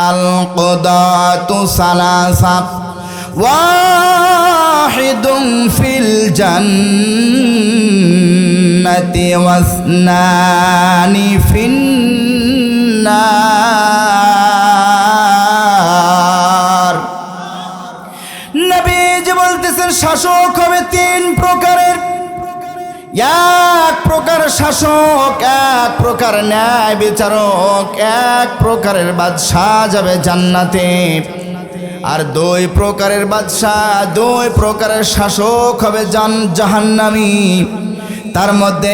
القضاة ثلاثة واحد في الجنة واثنان في النار নবীজি বলতেছেন শাসক হবে তিন প্রকারের এক প্রকার শাসক এক প্রকার ন্যায় বিচারক এক প্রকারের বাদশা যাবে জান্নাতে আর দুই প্রকারের বাদশা দুই প্রকারের শাসক হবে জাহান্নামী তার মধ্যে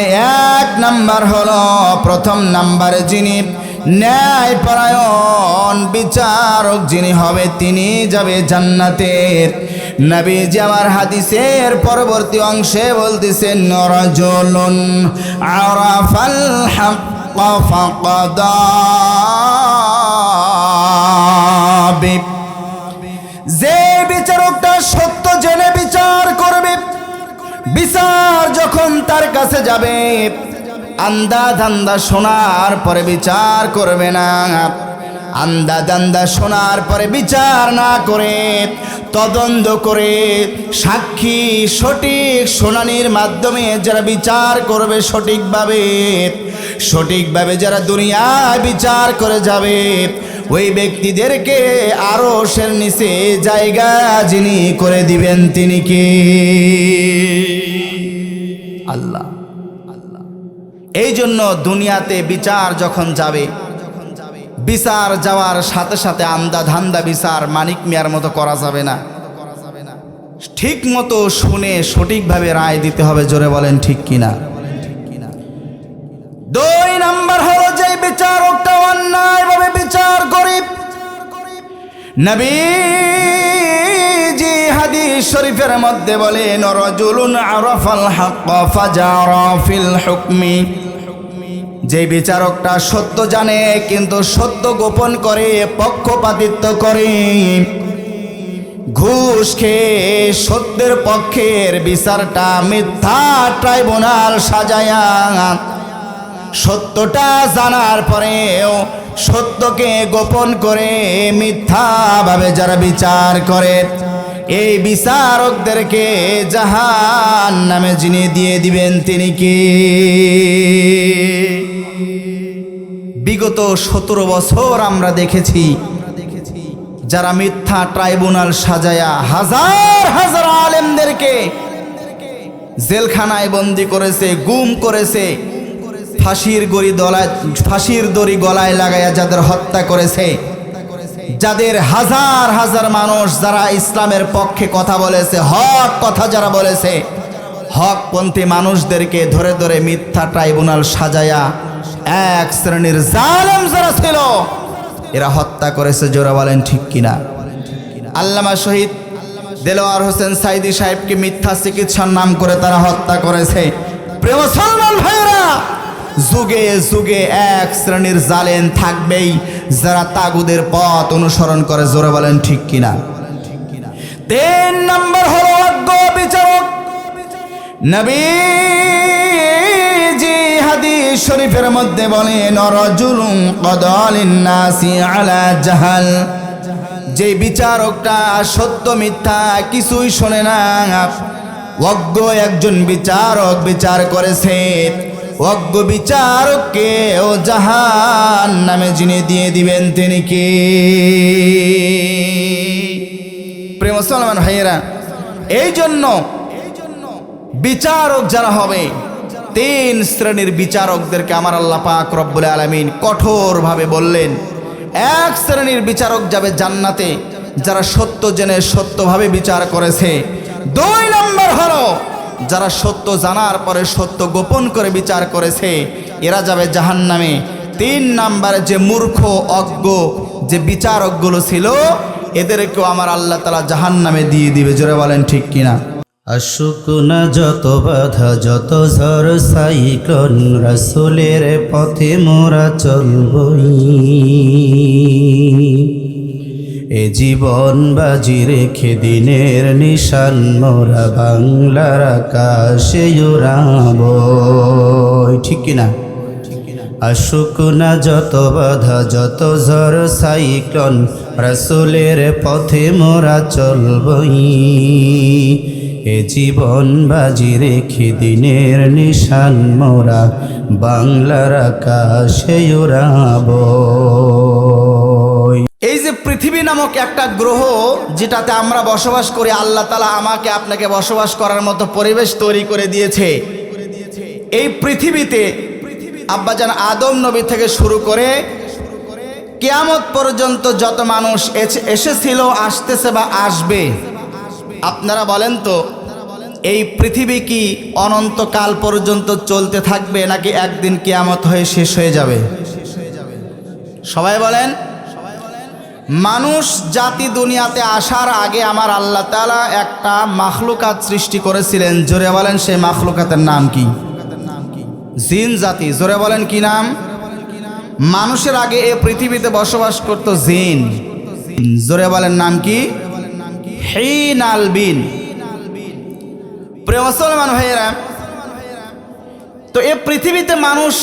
এক নাম্বার হলো প্রথম নাম্বারে যিনি ন্যায়পরায়ণ বিচারক যিনি হবে তিনি যাবে জান্নাতে নবীজি আমার হাদিসের পরবর্তী অংশে বলতেছেন রাজুলুন আরাফাল হক ফাকাদা যে বিচারকটা সত্য জেনে বিচার করবে বিচার যখন তার কাছে যাবে আন্দা ধান্দা শোনার পরে বিচার করবে না আন্দা দান্দা শোনার পরে বিচার না করে তদন্ত করে সাক্ষী সঠিক শুনানির মাধ্যমে যারা বিচার করবে সঠিকভাবে যারা দুনিয়ায় বিচার করে যাবে ওই ব্যক্তিদেরকে আরশের নিচে জায়গা যিনি করে দিবেন তিনি কে আল্লাহ এই জন্য দুনিয়াতে বিচার যখন যাবে বিচার যাওয়ার সাথে সাথে আন্দা ধান্দা বিচার মানিক মিয়ার মতো করা যাবে না ঠিক মতো শুনে সঠিকভাবে রায় দিতে হবে জোরে বলেন ঠিক কিনা দুই নাম্বার হলো যে বিচারকটা অন্যায়ভাবে বিচার করে নবীজি হাদিস শরীফের মধ্যে বলেন রাজুলুন আরাফাল হক ফাজারা ফিল হুকমি যে বিচারকটা সত্য জানে কিন্তু সত্য গোপন করে পক্ষপাতিত্ব করে ঘুষ খেয়ে সত্যের পক্ষের বিচারটা মিথ্যা ট্রাইব্যুনাল সাজায়া সত্যটা জানার পরেও সত্যকে গোপন করে মিথ্যাভাবে যারা বিচার করে এই বিচারকদেরকে জাহান্নামে যিনি দিয়ে দিবেন তিনি কি বিগত 17 বছর আমরা দেখেছি যারা মিথ্যা ট্রাইব্যুনাল সাজায়া হাজার হাজার আলেমদেরকে জেলখানায় বন্দী করেছে গুম করেছে ফাঁসির দড়ি গলায় লাগাইয়া যাদের হত্যা করেছে যাদের হাজার হাজার মানুষ যারা ইসলামের পক্ষে কথা বলেছে হক কথা যারা বলেছে হকপন্থী মানুষদেরকে ধরে ধরে মিথ্যা ট্রাইব্যুনাল সাজায়া এক শ্রেণীর জালেম যারা ছিল এরা হত্যা করেছে জোরা বলেন ঠিক কিনা আল্লামা শহীদ দেলোয়ার হোসেন সাইদি সাহেবকে মিথ্যা চিকিৎসার নাম করে তারা হত্যা করেছে প্রিয় মুসলমান ভাইরা যুগে যুগে এক শ্রেণীর জালেম থাকবেই যারা তাগুদের পথ অনুসরণ করে জোরে বলেন ঠিক কিনা তিন নাম্বার হলো অজ্ঞ বিচারক নবীজি হাদিস শরীফের মধ্যে বলেন রাজুলুন কদালিন নাসি আলা জাহাল যে বিচারকটা সত্য মিথ্যা কিছুই শোনে না অজ্ঞ একজন বিচারক বিচার করেছে অজ্ঞ বিচারককে ও জাহান্নামে যিনি দিয়ে দিবেন তিনি কি প্রিয় মুসলমান ভাইয়েরা এই জন্য বিচারক যারা হবে তিন শ্রেণীর বিচারকদেরকে আমার আল্লাহ পাক রব্বুল আলামিন কঠোরভাবে বললেন এক শ্রেণীর বিচারক যাবে জান্নাতে যারা সত্য জেনে সত্যভাবে বিচার করেছে দুই নম্বর হলো যারা সত্য জানার পরে সত্য গোপন করে বিচার করেছে এরা যাবে জাহান্নামে তিন নম্বরে যে মূর্খ অজ্ঞ যে বিচারকগুলো ছিল এদেরকেও আমার আল্লাহ তাআলা জাহান্নামে দিয়ে দিবে জোরে বলেন ঠিক কিনা আসুক না যত বাধা যত ঝড় সাইক্লোন রাসূলের পথে মোরা চলবই এ জীবন বাজি রেখে দিনের নিশান মোরা বাংলার আকাশে উড়াবো ঠিক কিনা আসুক না যত বাধা যত ঝড় সাইক্লোন রাসূলের পথে মোরা চলবই এ জীবন বাজি রেখে দিনের নিশান মোরা বাংলার আকাশে উড়াবো। এই যে পৃথিবী নামক একটা গ্রহ যেটাতে আমরা বসবাস করি, আল্লাহ তাআলা আমাকে আপনাকে বসবাস করার মতো পরিবেশ তৈরি করে দিয়েছে। এই পৃথিবীতে আব্বাজান আদম নবী থেকে শুরু করে কিয়ামত পর্যন্ত যত মানুষ এসেছিল, আসতেছে বা আসবে, আপনারা বলেন তো এই পৃথিবী কি অনন্তকাল পর্যন্ত চলতে থাকবে নাকি একদিন কিয়ামত হয়ে শেষ হয়ে যাবে? সবাই বলেন। মানুষ জাতি দুনিয়াতে আসার আগে আমার আল্লাহ তাআলা একটা মাখলুকাত সৃষ্টি করেছিলেন। জোরে বলেন সেই মাখলুকাতের নাম কি? জিন জাতি। জোরে বলেন কি নাম? মানুষের আগে এই পৃথিবীতে বসবাস করত জিন। জোরে বলেন নাম কি? হিন আল বিন। প্রিয় মুসলমান ভাইয়েরা, তো এই পৃথিবীতে মানুষ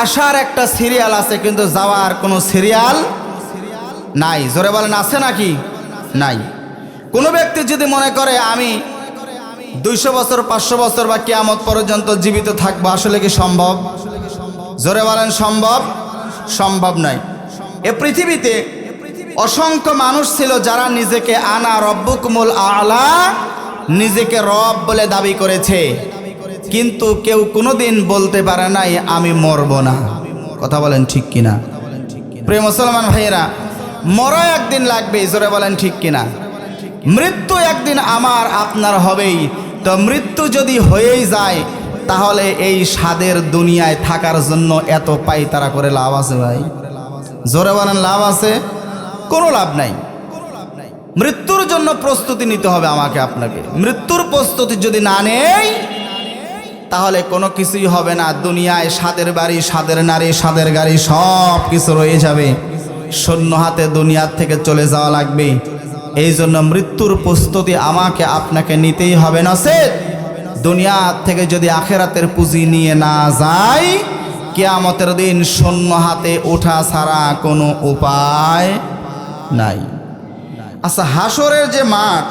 আসার একটা সিরিয়াল আছে, কিন্তু যাওয়ার কোনো সিরিয়াল নাই। জোরে বলেন আছে নাকি? নাই। কোনো ব্যক্তি যদি মনে করে আমি 200 বছর 500 বছর বা কিয়ামত পর্যন্ত জীবিত থাকবো, আসলে কি সম্ভব? জোরে বলেন সম্ভব? সম্ভব নয়। এ পৃথিবীতে অসংখ্য মানুষ ছিল যারা নিজেকে আনা রব্বুকুমুল আলা, নিজেকে রব বলে দাবি করেছে, কিন্তু কেউ কোনোদিন বলতে পারে নাই আমি মরব না। কথা বলেন ঠিক কিনা? প্রিয় মুসলমান ভাইয়েরা, মরা একদিন লাগবে। জোরে বলেন ঠিক কিনা? মৃত্যু একদিন আমার আপনার হবেই। তো মৃত্যু যদি হয়েই যায়, তাহলে এই স্বাদের দুনিয়ায় থাকার জন্য এত পাইতারা করে লাভ আছে ভাই? জোরে বলেন লাভ আছে? কোনো লাভ নাই। মৃত্যুর জন্য প্রস্তুতি নিতে হবে আমাকে আপনাকে। মৃত্যুর প্রস্তুতি যদি না নেই, তাহলে কোনো কিছুই হবে না। দুনিয়ায় স্বাদের বাড়ি, স্বাদের নারী, স্বাদের গাড়ি সব কিছু রয়ে যাবে, শূন্য হাতে দুনিয়ার থেকে চলে যাওয়া লাগবে। এই জন্য মৃত্যুর প্রস্তুতি আমাকে আপনাকে নিতেই হবে। না সে দুনিয়া থেকে যদি আখেরাতের পুঁজি নিয়ে না যায়, কিয়ামতের দিন শূন্য হাতে ওঠা ছাড়া কোনো উপায় নাই। আচ্ছা, হাসরের যে মাঠ,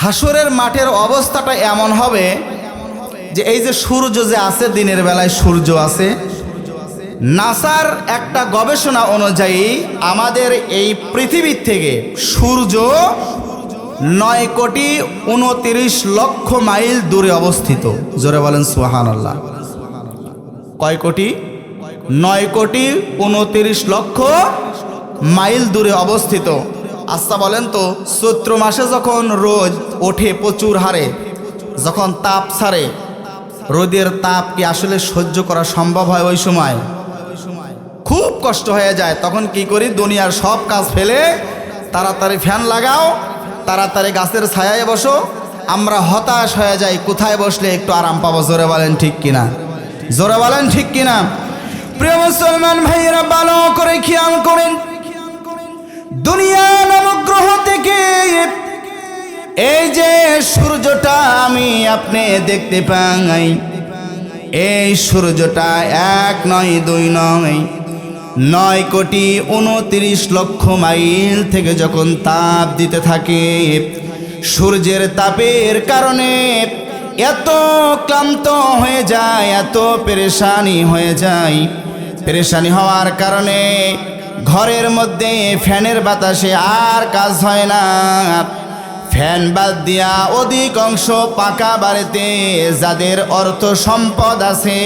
হাসরের মাঠের অবস্থাটা এমন হবে যে এই যে সূর্য যে আছে, দিনের বেলায় সূর্য আছে, নাসার একটা গবেষণা অনুযায়ী আমাদের এই পৃথিবীর থেকে সূর্য 9,29,00,000 মাইল দূরে অবস্থিত। জোরে বলেন সুবহানাল্লাহ। কয় কোটি? 9,29,00,000 মাইল দূরে অবস্থিত। আচ্ছা বলেন তো, চৈত্র মাসে যখন রোদ ওঠে প্রচুর হারে, যখন তাপ ছাড়ে, রোদের তাপ কি আসলে সহ্য করা সম্ভব হয়? ওই সময় খুব কষ্ট হয়ে যায়। তখন কি করি? দুনিয়ার সব কাজ ফেলে তাড়াতাড়ি ফ্যান লাগাও, তাড়াতাড়ি গাছের ছায়ায় বসো। আমরা হতাশ হয়ে যাই, কোথায় বসলে একটু আরাম পাবো। জোরে বলেন ঠিক কিনা? জোরে বলেন ঠিক কিনা? প্রিয় মুসলমান ভাইয়েরা, ভালো করে খেয়াল করেন, দুনিয়া নামক গ্রহ থেকে এই যে সূর্যটা আমি আপনি দেখতে পাই, এই সূর্যটা 1 নয় 2 নয়, 9,29,00,000 মাইল থেকে যখন তাপ দিতে থাকে, সূর্যের তাপের কারণে এত ক্লান্ত হয়ে যায়, এত পেরেশানি হয়ে যায়। পেরেশানি হওয়ার কারণে ঘরের মধ্যে ফ্যানের বাতাসে আর কাজ হয় না। ফ্যান বাদ দিয়া অধিকাংশ পাকা বাড়িতে যাদের অর্থ সম্পদ আছে,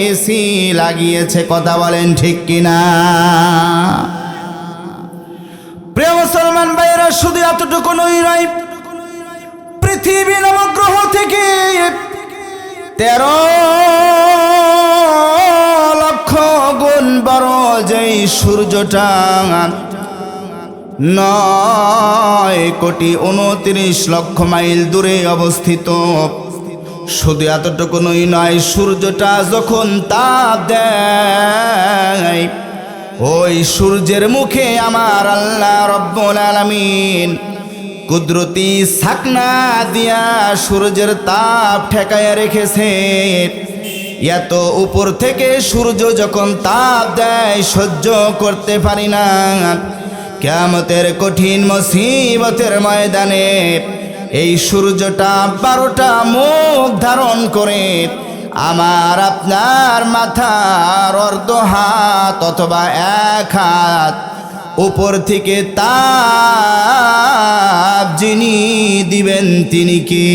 এসি লাগিয়েছে। কথা বলেন ঠিক কিনা? প্রিয় মুসলমান ভাইয়েরা, শুধু এতটুকু নয়, পৃথিবী নামক গ্রহ থেকে 13 লক্ষ গুণ বড় যেই সূর্যটা 9,29,00,000 মাইল দূরে অবস্থিত, শুধু এতটুকু নয়, সূর্যটা যখন তাপ দেয়, ওই সূর্যের মুখে আমার আল্লাহ রব্বুল আলামিন কুদরতি ছাকনা দিয়া সূর্যের তাপ ঠেকায় রেখেছে। এত উপর থেকে সূর্য যখন তাপ দেয় সহ্য করতে পারি না। কিয়ামতের কঠিন মুসিবতের ময়দানে এই সূর্যটা 12টা মুখ ধারণ করে আমার আপনার মাথার অর্ধ হাত অথবা 1 হাত উপর থেকে তাপ যিনি দিবেন তিনি কি?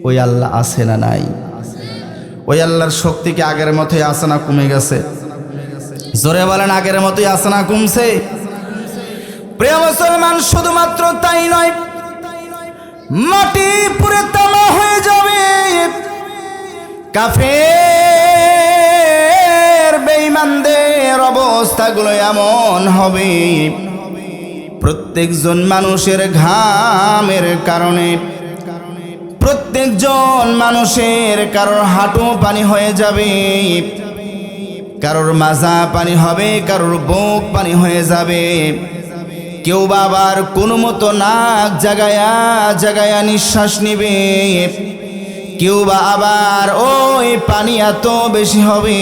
ওই আল্লাহ আছে না নাই? ওই আল্লাহর শক্তি কি আগের মতোই আছে না কমে গেছে? জোরে বলেন, আগের মতোই আছে না কমছে? প্রিয় মুসলমান, শুধুমাত্র তাই নয়, মাটি পুরে তামা হয়ে যাবে। কাফের বেঈমানদের অবস্থাগুলো এমন হবে, প্রত্যেকজন মানুষের ঘামের কারণে, প্রত্যেকজন মানুষের কারোর হাঁটু পানি হয়ে যাবে, কারোর মাজা পানি হবে, কারোর বুক পানি হয়ে যাবে। কেউ বা আবার কোনো মতো নাক জাগায়া জাগায়া নিঃশ্বাস নিবে, কেউ বা আবার ওই পানি এত বেশি হবে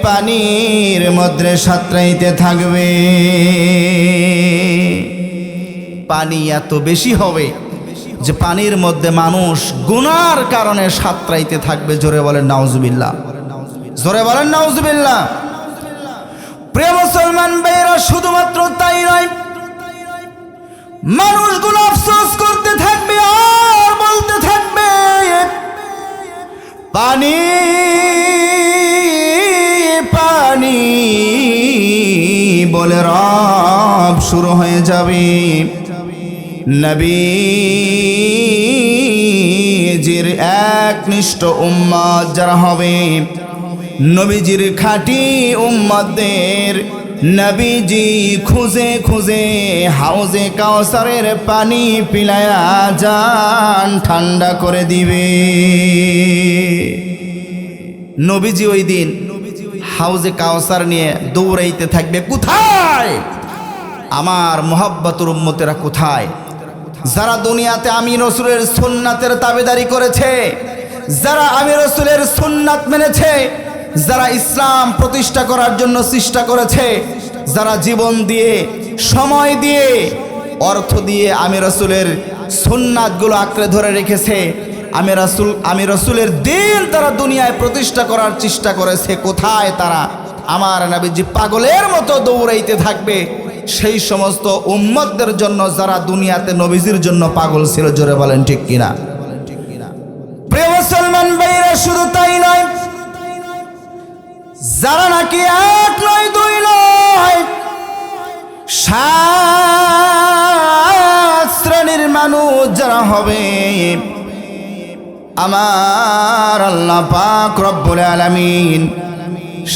পানির মধ্যে সাঁতরাইতে থাকবে। পানি এত বেশি হবে যে পানির মধ্যে মানুষ গুনার কারণে সাঁতরাইতে থাকবে। জোরে বলেন নাউজুবিল্লাহ, জোরে বলেন নাউজুবিল্লাহ। প্রিয় মুসলমান ভাইরা, শুধুমাত্র তাই নয়, মানুষগুলো আফসোস করতে থাকবে আর বলতে থাকবে, পানি পানি বলে রব শুরু হয়ে যাবে। নবীজির একনিষ্ঠ উম্মত যারা হবে, নবীজির খাঁটি উম্মতদের নবীজি খুঁজে খুঁজে হাউজে কাউসারের পানি পিলায়া জান ঠান্ডা করে দিবে। নবীজি ওই দিন হাউজে কাউসার নিয়ে দৌড়াইতে থাকবে, কোথায় আমার মুহাব্বতের উম্মতেরা, কোথায় যারা দুনিয়াতে আমি রাসূলের সুন্নাতের তাবেদারি করেছে, যারা আমি রাসূলের সুন্নাত মেনেছে, যারা ইসলাম প্রতিষ্ঠা করার জন্য চেষ্টা করেছে, যারা জীবন দিয়ে, সময় দিয়ে, অর্থ দিয়ে আমি রাসূলের সুন্নাতগুলো আঁকড়ে ধরে রেখেছে, আমি রাসূলের দিন তারা দুনিয়ায় প্রতিষ্ঠা করার চেষ্টা করেছে, কোথায় তারা? আমার নবীজি পাগলের মতো দৌড়াইতে থাকবে সেই সমস্ত উম্মতদের জন্য যারা দুনিয়াতে নবীজির জন্য পাগল ছিল। জোরে বলেন ঠিক কিনা? প্রিয় মুসলমান ভাইরা, শুধু তাই নয়, যারা নাকি 1 নয় 2 নয় 7 শ্রেণীর মানুষ যারা হবে, আমার আল্লাহ পাক রব্বুল আলামিন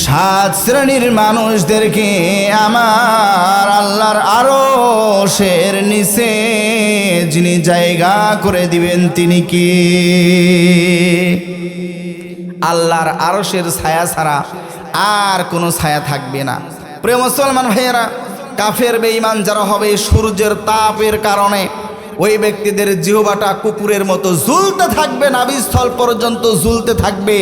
7 শ্রেণীর মানুষদেরকে আমার আল্লাহর আরশের নিচে যিনি জায়গা করে দিবেন তিনি কি? আল্লাহর আরশের ছায়া ছাড়া আর কোনো ছায়া থাকবে না। প্রিয় মুসলমান ভাইয়েরা, কাফের বেঈমান যারা হবে, সূর্যের তাপের কারণে ওই ব্যক্তিদের জিহ্বাটা কুকুরের মতো ঝুলতে থাকবে, নাভিস্থল পর্যন্ত ঝুলতে থাকবে,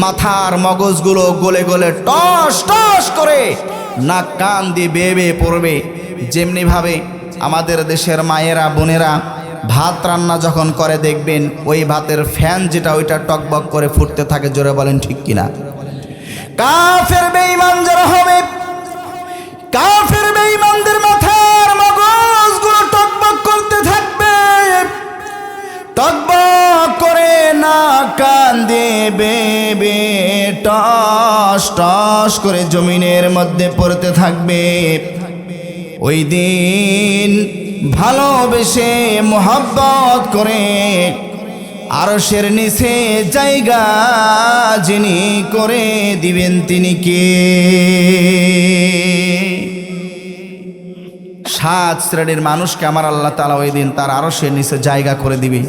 মাথার মগজগুলো গলে গলে টস টস করে নাক কান দিয়ে বেয়ে বেয়ে পড়বে। যেমনিভাবে আমাদের দেশের মায়েরা বোনেরা ভাত রান্না যখন করে দেখবেন ওই ভাতের ফ্যান যেটা ওইটা টকবক করে ফুটতে থাকে। জোরে বলেন ঠিক কিনা? কাফের বেঈমান যারা হবে, কাফের বেঈমানদের মাথার মগজগুলো টকবক করতে থাকবে, টকবক করে না কান দিয়ে বেবে টস টস করে জমিনের মধ্যে পড়তে থাকবে। ওই দিন ভালোবেসে মোহাব্বত করে আরশের নিচে জায়গা যিনি করে দিবেন তিনি কে? 7 শ্রেণীর মানুষকে আমার আল্লাহ তাআলা ওই দিন তার আরশের নিচে জায়গা করে দিবে।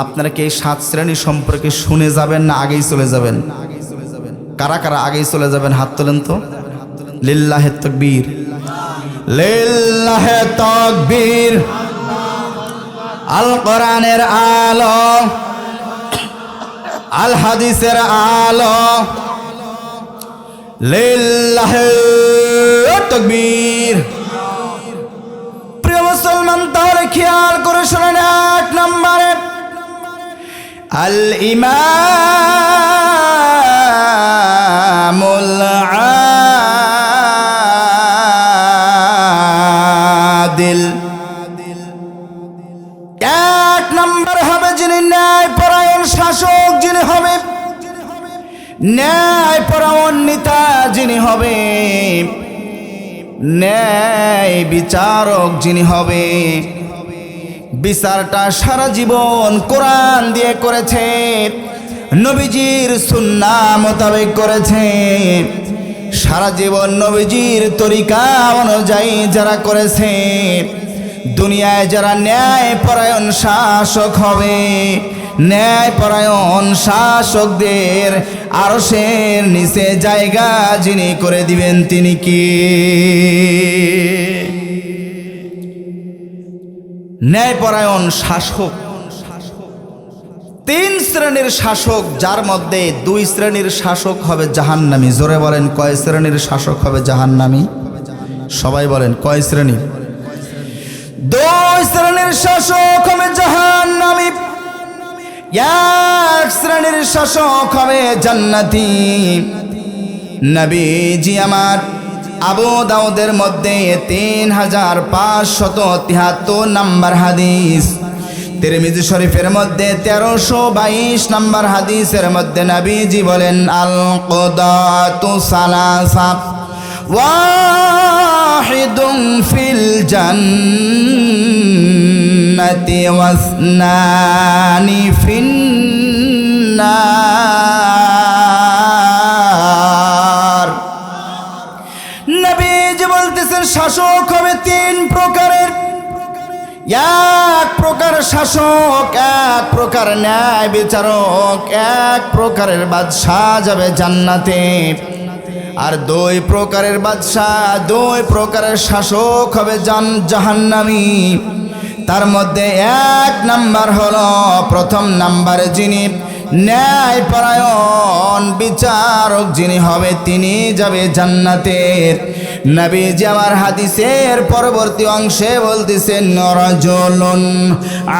আপনারা কি এই 7 শ্রেণী সম্পর্কে শুনে যাবেন না আগেই চলে যাবেন? কারা কারা আগেই চলে যাবেন হাত তোলেন তো। লিল্লাহে তাকবীর, লিল্লাহে তাকবীর। আল কোরআনের আলো আল হাদিসের আলো লিল্লাহি তাকবীর। প্রিয় মুসলমান, তাহলে খেয়াল করে শুনেন, 1 নম্বরে আল ইমামুল আদিল। 1 নম্বর হবে যিনি ন্যায়পরায়ণ শাসক, যিনি হবে ন্যায়পরায়ণ নেতা, যিনি হবে ন্যায় বিচারক, যিনি হবে বিচারটা সারা জীবন কোরআন দিয়ে করেছে, নবীজির সুন্নাহ মোতাবেক করেছে। সারা জীবন নবীজির তরিকা অনুযায়ী যারা করেছে, দুনিয়ায় যারা ন্যায়পরায়ণ শাসক হবে, ন্যায়পরায়ণ শাসকদের আরশের নিচে জায়গা যিনি করে দিবেন তিনি কি? ন্যায়পরায়ণ শাসক। 3 শ্রেণীর শাসক, যার মধ্যে 2 শ্রেণীর শাসক হবে জাহান্নামী। জোরে বলেন, কয় শ্রেণীর শাসক হবে জাহান্নামী? সবাই বলেন, কয় শ্রেণী? 2 শ্রেণীর শাসক হবে জাহান্নামী, 1 শ্রেণীর শাসক হবে জান্নাতি। নবীজি আমার আবু দাউদের মধ্যে 3573 নম্বর হাদিস, তিরমিজি শরীফের মধ্যে 1322 নম্বর হাদিসের মধ্যে নবীজি বলেন, আল কুদাতু সালাসা ওয়াহিদুন ফিল জান্নাতি ওয়াসনানি ফিন নার। নবীজি বলতেছেন শাসক হবে 3 প্রকারের। 1 প্রকার শাসক, 1 প্রকার ন্যায় বিচারক, 1 প্রকারের বাদশাহ যাবে জান্নাতে। আর 2 প্রকারের বাদশাহ, 2 প্রকারের শাসক হবে জাহান্নামী। তার মধ্যে 1 নাম্বার হলো, প্রথম নাম্বারে যিনি ন্যায়পরায়ণ বিচারক যিনি হবে, তিনি যাবে জান্নাতে। নবীজি আমার হাদিসের পরবর্তী অংশে বলতেছেন, রাজুলুন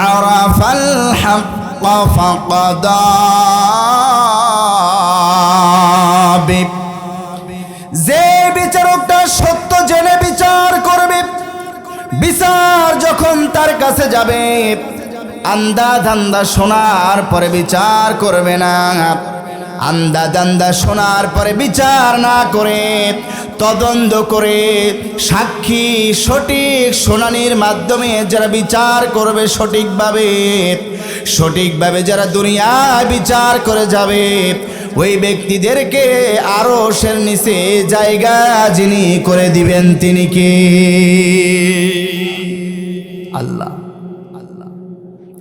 আরাফাল হাক্ক ফাকাদা বি। যে বিচারকটা সত্য জেনে বিচার করবে, বিচার যখন তার কাছে যাবে, আন্দা ধান্দা শোনার পরে বিচার করবে না, আন্দা দান্দা শোনার পরে বিচার না করে, তদন্ত করে সাক্ষী সঠিক শুনানির মাধ্যমে যারা বিচার করবে সঠিকভাবে যারা দুনিয়ায় বিচার করে যাবে, ওই ব্যক্তিদেরকে আরশের নিচে জায়গা যিনি করে দিবেন তিনি কি? আল্লাহ।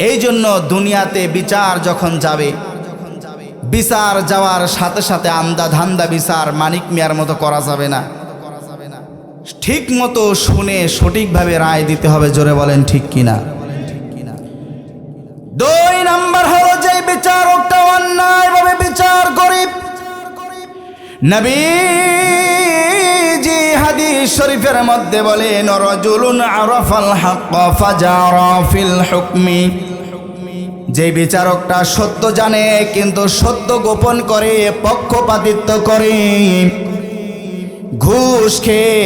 এই জন্য দুনিয়াতে বিচার যখন যাবে, বিচার যাওয়ার সাথে সাথে আন্দা ধান্দা বিচার মানিক মিয়ার মতো করা যাবে না। ঠিক মতো শুনে সঠিকভাবে রায় দিতে হবে। জোরে বলেন ঠিক কিনা? 2 নাম্বার হলো, যে বিচারকটা অন্যায়ভাবে বিচার করে, নবীজি হাদিস শরীফের মধ্যে বলেন, রাজুলুন আরাফাল হাক্ক ফাজারা ফিল হুকমি। যে বিচারকটা সত্য জানে কিন্তু সত্য গোপন করে, পক্ষপাতিত্ব করে, ঘুষ খেয়ে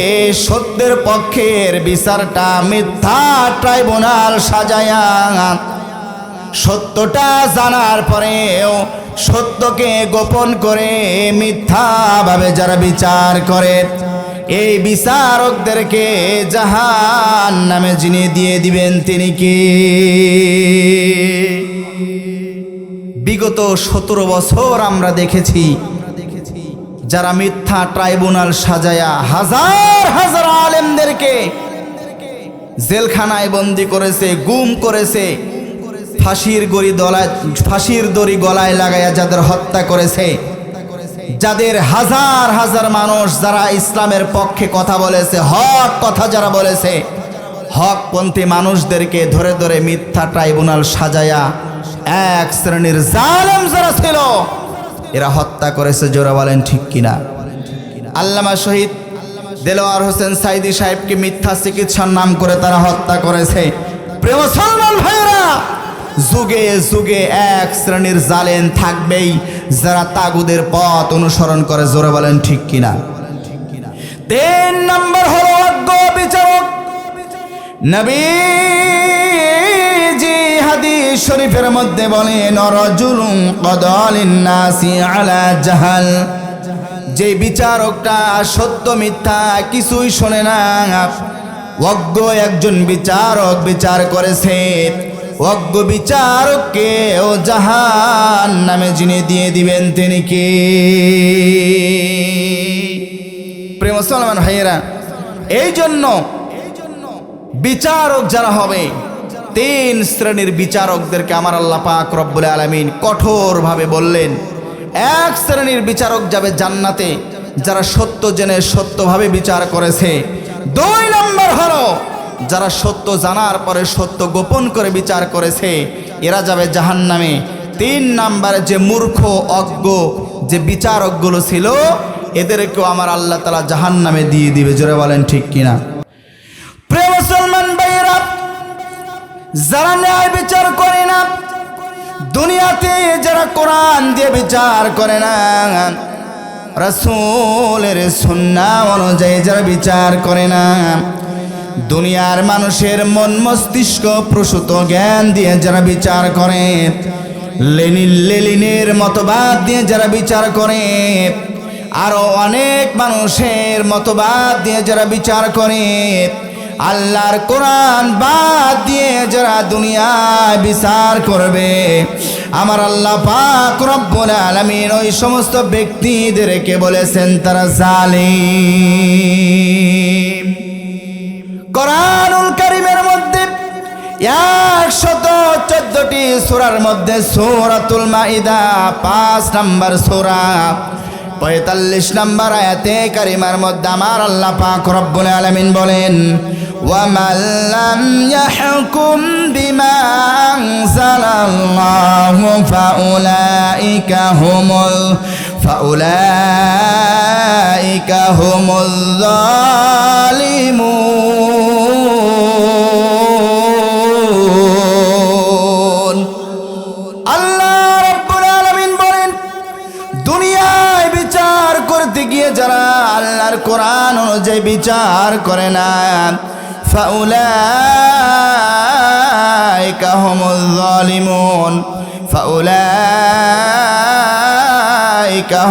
সত্যের পক্ষের বিচারটা মিথ্যা ট্রাইব্যুনাল সাজায়া, সত্যটা জানার পরেও সত্যকে গোপন করে মিথ্যাভাবে যারা বিচার করে, এই বিচারকদেরকে জাহান্নামে যিনি দিয়ে দিবেন তিনি কি? বিগত 17 বছর আমরা দেখেছি যারা মিথ্যা ট্রাইব্যুনাল সাজায়া হাজার হাজার আলেমদেরকে জেলখানায় বন্দী করেছে, গুম করেছে, ফাঁসির দড়ি গলায় লাগাইয়া যাদের হত্যা করেছে, যাদের হাজার হাজার মানুষ যারা ইসলামের পক্ষে কথা বলেছে, হক কথা যারা বলেছে, হকপন্থী মানুষদেরকে ধরে ধরে মিথ্যা ট্রাইব্যুনাল সাজায়া এক শ্রেণীর জালেম যারা ছিল এরা হত্যা করেছে, জোরে বলেন ঠিক কিনা? আল্লামা শহীদ দেলোয়ার হোসেন সাইদি সাহেবকে মিথ্যা চিকিৎসার নাম করে তারা হত্যা করেছে। প্রিয় মুসলমান ভাইরা, যুগে যুগে এক শ্রেণীর জালেম থাকবেই যারা তাগুদের পথ অনুসরণ করে, জোরে বলেন ঠিক কিনা? 3 নম্বর হলো অজ্ঞ বিচারক। নবীজি হাদিস শরীফের মধ্যে বলেন, রাজুলুন কাদালিন নাসি আলা জাহাল, যে বিচারকটা সত্য মিথ্যা কিছুই শোনে না, অজ্ঞ একজন বিচারক বিচার করেছে, অজ্ঞ বিচারককে ও জাহান্নামে যিনি দিয়ে দিবেন তিনি কে? প্রিয় মুসলমান ভাইয়েরা, এই জন্য বিচারক যারা হবে 3 শ্রেণীর বিচারকদেরকে আমার আল্লাহ পাক রব্বুল আলামিন কঠোরভাবে বললেন। 1 শ্রেণীর বিচারক যাবে জান্নাতে, যারা সত্য জেনে সত্যভাবে বিচার করেছে। 2 নম্বর হলো যারা সত্য জানার পরে সত্য গোপন করে বিচার করেছে, এরা যাবে জাহান্নামে। 3 নম্বরে যে মূর্খ অজ্ঞ যে বিচারকগুলো ছিল, এদেরকেও আমার আল্লাহ তাআলা জাহান্নামে দিয়ে দিবে, জোরে বলেন ঠিক কিনা? প্রিয় মুসলমান ভাইরা, যারা ন্যায় বিচার করে না, দুনিয়াতে যারা কোরআন দিয়ে বিচার করে না, রাসূলের সুন্নাহ অনুযায়ী যারা বিচার করে না, দুনিয়ার মানুষের মন মস্তিষ্ক প্রসূত জ্ঞান দিয়ে যারা বিচার করে, লেনিনের মতবাদ দিয়ে যারা বিচার করে, আরো অনেক মানুষের মতবাদ দিয়ে যারা বিচার করে, আল্লাহর কোরআন বাদ দিয়ে যারা দুনিয়ায় বিচার করবে, আমার আল্লাহ পাক রব্বুল আলামিন ওই সমস্ত ব্যক্তিদেরকে বলেছেন তারা জালিম। কোরআনুল কারীমের মধ্যে 114টি সূরার মধ্যে সূরাতুল মাইদা 5 নম্বর সূরা 45 নম্বর আয়াতে কারিমার মধ্যে আমার আল্লাহ পাক রব্বুল আলামিন বলেন, ওয়ামান লাম ইয়াহকুম বিমা আনজালাল্লাহু ফাউলাইকা হুমুল যালিমুন। আল্লাহ রাব্বুল আলামিন বলেন, দুনিয়ায় বিচার করতে গিয়ে যারা আল্লাহর কোরআন অনুযায়ী বিচার করে না, ফাউলাইকা হুমুল যালিমুন, ফাউলাইকা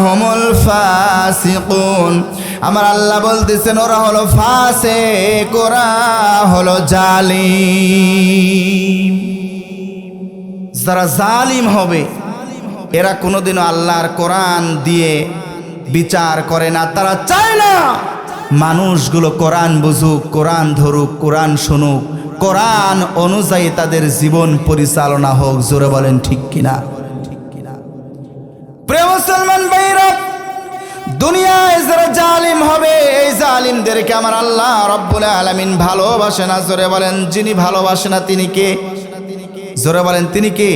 হুমুল ফাসিকুন। আমার আল্লাহ বলতেছেন ওরা হলো ফাসিক, ওরা হলো জালিম। যারা জালিম হবে এরা কোনোদিনও আল্লাহর কোরআন দিয়ে বিচার করে না। তারা চায় না মানুষগুলো কোরআন বুঝুক, কোরআন ধরুক, কোরআন শুনুক, কোরআন অনুযায়ী তাদের জীবন পরিচালনা হোক, জোরে বলেন ঠিক কিনা? প্রিয় মুসলমান ভাইরা, দুনিয়ায় যারা জালিম হবে এই জালিমদেরকে আমার আল্লাহ রব্বুল আলামিন ভালোবাসে না, জোরে বলেন যিনি ভালোবাসে না তিনি কে? জোরে বলেন তিনি কে?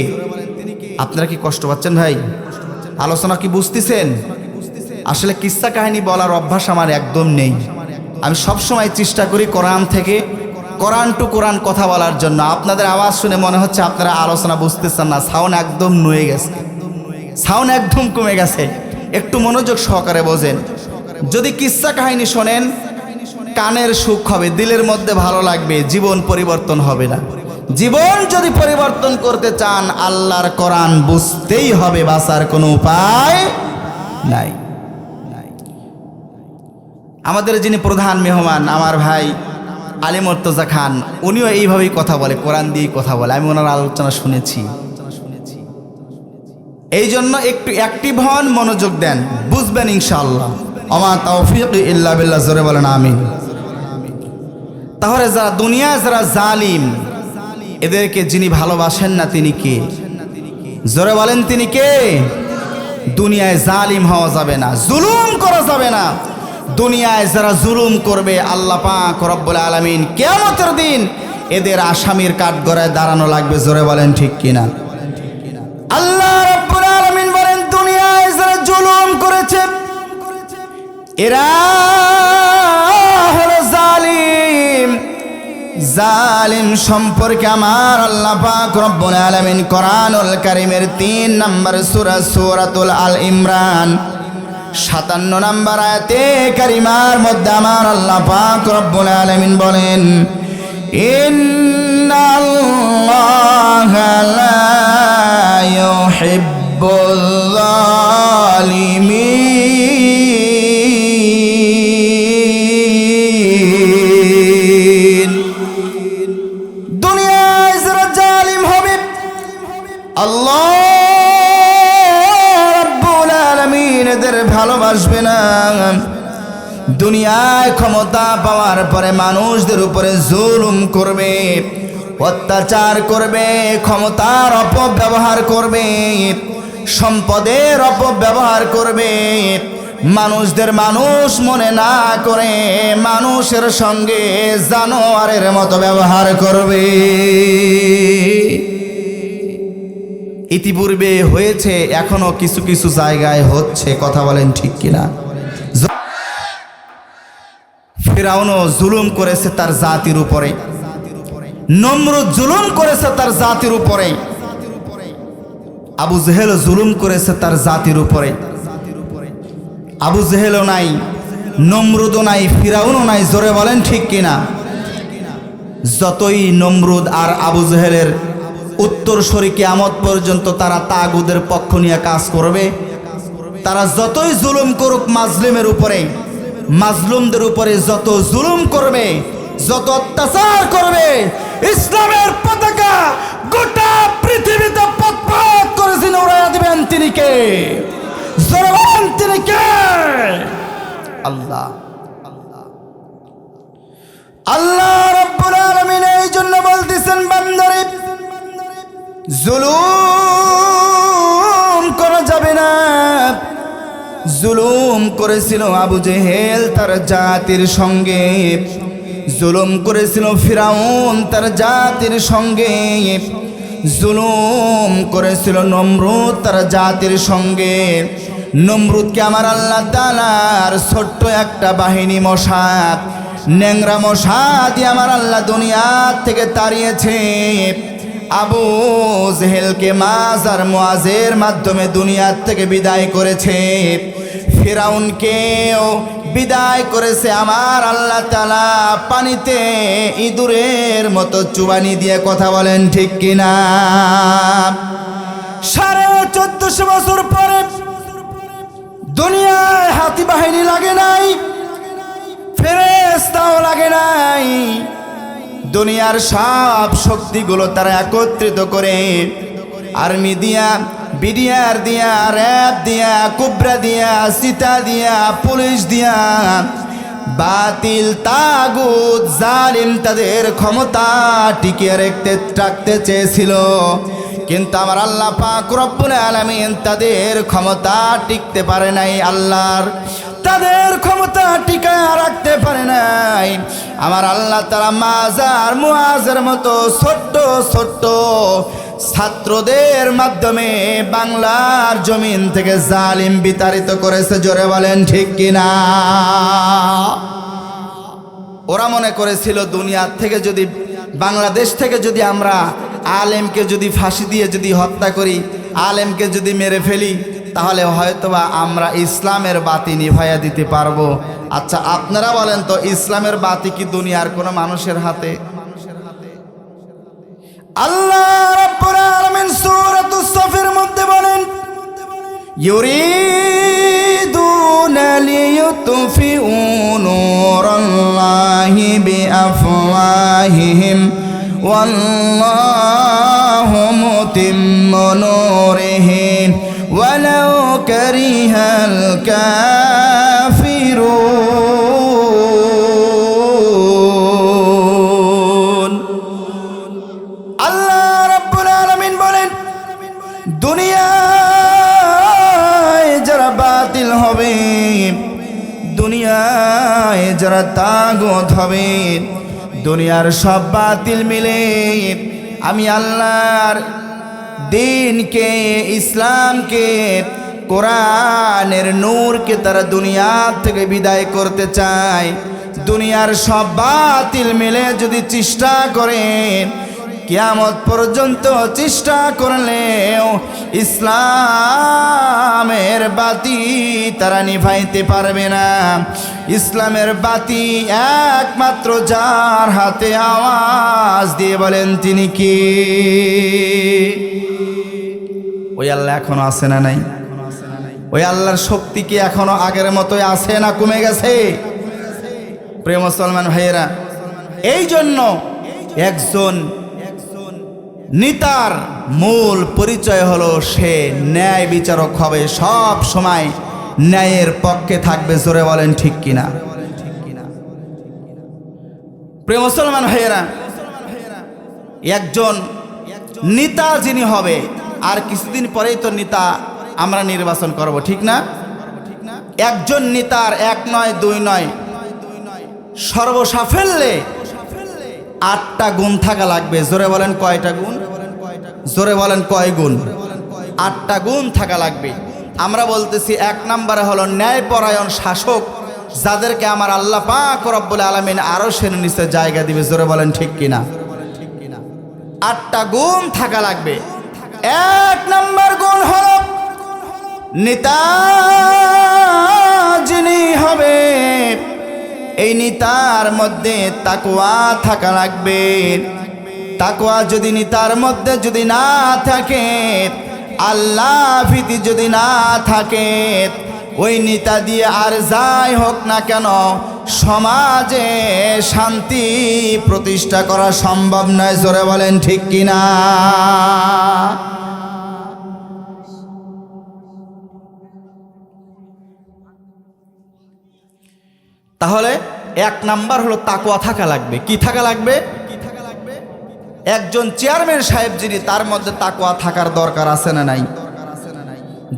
আপনারা কি কষ্ট পাচ্ছেন ভাই? আলোচনা কি বুঝতেছেন? আসলে কিস্সা কাহিনী বলার অভ্যাস আমার একদম নেই। আমি সবসময় চেষ্টা করি কোরআন থেকে কোরআন টু কোরআন কথা বলার জন্য। আপনাদের আওয়াজ শুনে মনে হচ্ছে আপনারা আলোচনা বুঝতেছেন না, সাউন্ড একদম নুয়ে গেছে, সাউন্ড একদম কমে গেছে। একটু মনোযোগ সহকারে বোঝেন। যদি কিস্সা কাহিনী শোনেন কানের সুখ হবে, দিলের মধ্যে ভালো লাগবে, জীবন পরিবর্তন হবে না। জীবন যদি পরিবর্তন করতে চান আল্লাহর কোরআন বুঝতেই হবে, বাঁচার কোনো উপায় নাই। আমাদের যিনি প্রধান মেহমান আমার ভাই আলী মুর্তজা খান, উনিও এইভাবেই কথা বলে, কোরআন দিয়েই কথা বলে। আমি ওনার আলোচনা শুনেছি। এই জন্য একটু অ্যাক্টিভ হন, মনোযোগ দেন, বুঝবেন ইনশাআল্লাহ। আমা তাওফীক ইল্লা বিল্লাহ, জোরে বলেন আমিন। তাহলে যারা দুনিয়ায় যারা জালিম, এদেরকে যিনি ভালোবাসেন না তিনি কে? জোরে বলেন তিনি কে? দুনিয়ায় জালিম হওয়া যাবে না, জুলুম করা যাবে না। দুনিয়ায় যারা জুলুম করবে আল্লাহ পাক রব্বুল আলামিন কিয়ামতের দিন এদের আসামির কাঠগড়ায় দাঁড়ানো লাগবে, জোরে বলেন ঠিক কিনা? আল্লাহ রাব্বুল আলামিন বলেন দুনিয়ায় যারা জুলুম করেছে এরা হলো জালিম। জালিম সম্পর্কে আমার আল্লাহ পাক রব্বুল আলামিন কোরআনুল কারীমের ৩ নম্বর সূরা সূরাতুল আল ইমরান ৫৭ নম্বর আয়াতে কারিমার মধ্যে আমার আল্লাহ পাক রব্বুল আলামিন বলেন ইন্নাল্লাহা লা ইউহিব্বুল জালিমিন। দুনিয়ায় যারা জালিম হবে আল্লাহ রাব্বুল আলামিন এদের ভালোবাসবে না। দুনিয়ায় ক্ষমতা পাওয়ার পরে মানুষদের উপরে জুলুম করবে, অত্যাচার করবে, ক্ষমতার অপব্যবহার করবে, সম্পদের অপব্যবহার করবে, মানুষদের মানুষ মনে না করে মানুষের সঙ্গে জানোয়ারের মতো ব্যবহার করবে। ইতিপূর্বে হয়েছে, এখনো কিছু কিছু জায়গায় হচ্ছে, কথা বলেন ঠিক কিনা? ফিরাউনও জুলুম করেছে তার জাতির উপরে, নমরুদ জুলুম করেছে তার জাতির উপরে, আবু জেহেল জুলুম করেছে তার জাতির উপরে। আবু জেহেলও নাই, নমরুদও নাই, ফিরাউনও নাই, জোরে বলেন ঠিক কিনা? যতই নমরুদ আর আবু জেহেলের উত্তরসূরি কিয়ামত পর্যন্ত তারা তাগুদের পক্ষ নিয়ে কাজ করবে, তারা যতই জুলুম করুক মাজলুমের উপরে, মাজলুমদের উপরে যত জুলুম করবে, যত অত্যাচার করবে, ইসলামের পতাকা গোটা পৃথিবীতে পথ করেছেন উড়াইয়া দিবেন তিনি কে? জোরে বলেন তিনি কে? আল্লাহ। আল্লাহ রাব্বুল আলামিন এই জন্য বলতেছেন বান্দারে জুলুম করা যাবে না। জুলুম করেছিল আবু জেহেল তার জাতির সঙ্গে, জুলুম করেছিল ফিরাউন তার জাতির সঙ্গে, জুলুম করেছিল নমরুদ তার জাতির সঙ্গে। নমরুদকে আমার আল্লাহ তাআলার ছোট্ট একটা বাহিনী মশাদ, ন্যাংরা মশা দিয়ে আমার আল্লাহ দুনিয়া থেকে তাড়িয়েছে। আবু জেহেলকে মাজ আর মুআজের মাধ্যমে দুনিয়া থেকে বিদায় করেছে। ফিরাউনকেও বিদায় করেছে আমার আল্লাহ তাআলা পানিতে ইঁদুরের মতো চুবানি দিয়ে, কথা বলেন ঠিক কিনা? 1450 বছর পরে দুনিয়ায় হাতি বাহিনী লাগে নাই, ফেরেশতাও লাগে নাই, দুনিয়ার সব শক্তিগুলো তারা একত্রিত করে আর্মি দিয়া, বিডিআর দিয়া, র্যাব দিয়া, কুবরা দিয়া, সিতা দিয়া, পুলিশ দিয়া বাতিল তাগুত জালিম তাদের ক্ষমতা টিকিয়ে রাখতে চেয়েছিল, কিন্তু আমার আল্লাহ পাক রব্বুল আলামিন তাদের ক্ষমতা টিকতে পারে নাই। আল্লাহর তাদের ক্ষমতা টিকায় রাখতে পারে নাই। আমার আল্লাহ তাআলা মাজার মুআজের মতো ছোট্ট ছোট্ট ছাত্রদের মাধ্যমে বাংলার জমিন থেকে জালিম বিতাড়িত করেছে, জোরে বলেন ঠিক কিনা? ওরা মনে করেছিল দুনিয়া থেকে যদি, বাংলাদেশ থেকে যদি আমরা আলেমকে যদি ফাঁসি দিয়ে যদি হত্যা করি, আলেমকে যদি মেরে ফেলি, তাহলে হয়তোবা আমরা ইসলামের বাতি নিভাইয়া দিতে পারবো। আচ্ছা আপনারা বলেন তো, ইসলামের বাতি কি দুনিয়ার কোনো মানুষের হাতে? আল্লাহ রাব্বুল আলামিন সূরাতুস সাফের মধ্যে বলেন ইউরিদুনা লিইউতফিউ নূরাল্লাহি বিআফওয়াহিহিম ওয়াল্লাহু মুতিম্মু নূরিহি ওয়ালাউ কারিহাল কাফিরুন। আল্লাহ রাব্বুল আলামিন বলেন দুনিয়ায় যারা বাতিল হবে, দুনিয়ায় যারা তাগুত হবে, দুনিয়ার সব বাতিল মিলে আমি আল্লাহর দিনকে, ইসলামকে, কোরআনের নূরকে তারা দুনিয়া থেকে বিদায় করতে চায়। দুনিয়ার সব বাতিল মিলে যদি চেষ্টা করেন, কিয়ামত পর্যন্ত চেষ্টা করলেও ইসলামের বাতি তারা নিভাইতে পারবে না। ইসলামের বাতি একমাত্র যার হাতে, আওয়াজ দিয়ে বলেন তিনি কি? ওই আল্লাহ এখনো আছে না নাই? ওই আল্লাহর শক্তি কি এখনো আগের মতোই আছে না কমে গেছে? প্রিয় মুসলমান ভাইয়েরা, এই জন্য একজন নেতার মূল পরিচয় হলো সে ন্যায় বিচারক হবে, সব সময় ন্যায়ের পক্ষে থাকবে। জোরে বলেন ঠিক কিনা? প্রিয় মুসলমান ভাইয়েরা, একজন নেতা যিনি হবে, আর কিছুদিন পরেই তো নেতা আমরা নির্বাচন করব, ঠিক না? একজন নেতার এক নয় দুই নয়, সর্বসাফল্যে 8টা গুণ থাকা লাগবে। জোরে বলেন কয়টা গুণ? জোরে বলেন কয় গুণ? 8টা গুণ থাকা লাগবে। আমরা বলতেছি 1 নম্বরে হলো ন্যায়পরায়ণ শাসক, যাদেরকে আমার আল্লাহ পাক রব্বুল আলামিন আরশের নিচে জায়গা দিবে। জোরে বলেন ঠিক কিনা? 8টা গুণ থাকা লাগবে। 1 নম্বর গুণ হলো নেতা যিনি হবে, এই নেতার মধ্যে তাকওয়া থাকা লাগবে। তাকওয়া যদি নেতার মধ্যে যদি না থাকে, আল্লাহ ভীতি যদি না থাকে, ওই নেতা দিয়ে আর যাই হোক না কেন সমাজে শান্তি প্রতিষ্ঠা করা সম্ভব নয়। জোরে বলেন ঠিক কিনা? তাহলে 1 নাম্বার হলো তাকওয়া থাকা লাগবে। কি থাকা লাগবে? একজন চেয়ারম্যান সাহেব যিনি, তার মধ্যে তাকওয়া থাকার দরকার আছে না নাই?